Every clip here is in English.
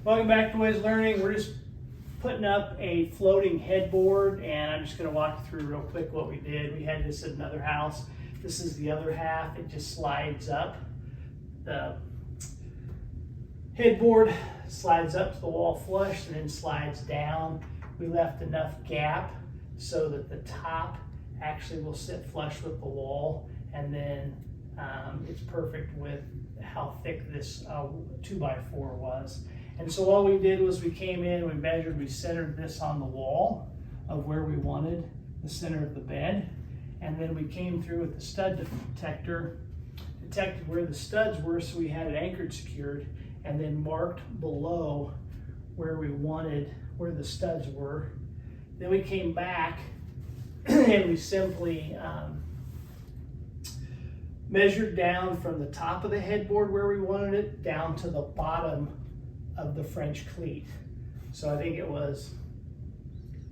Welcome back to Wiz Learning. We're just putting up a floating headboard, and I'm just going to walk you through real quick what we did. We had this at another house. This is the other half. It just slides up. The headboard slides up to the wall flush and then slides down. We left enough gap so that the top actually will sit flush with the wall, and then it's perfect with how thick this 2x4 was. And so all we did was we came in, we measured, we centered this on the wall of where we wanted the center of the bed, and then we came through with the stud detector, detected where the studs were so we had it anchored secured, and then marked below where we wanted, where the studs were. Then we came back and we simply measured down from the top of the headboard where we wanted it down to the bottom of the French cleat. So I think it was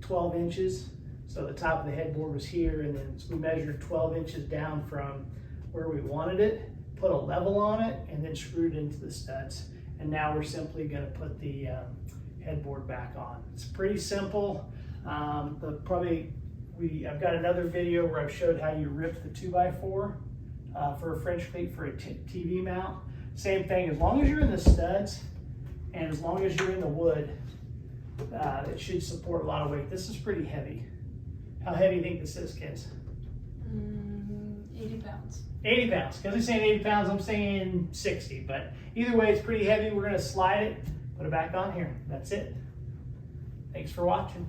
12 inches. So the top of the headboard was here, and then we measured 12 inches down from where we wanted it, put a level on it, and then screwed into the studs. And now we're simply gonna put the headboard back on. It's pretty simple. I've got another video where I've showed how you rip the 2x4 for a French cleat for a TV mount. Same thing, as long as you're in the studs and as long as you're in the wood, it should support a lot of weight. This is pretty heavy. How heavy do you think this is, kids? 80 pounds. 80 pounds. Because I'm saying 80 pounds, I'm saying 60. But either way, it's pretty heavy. We're going to slide it, put it back on here. That's it. Thanks for watching.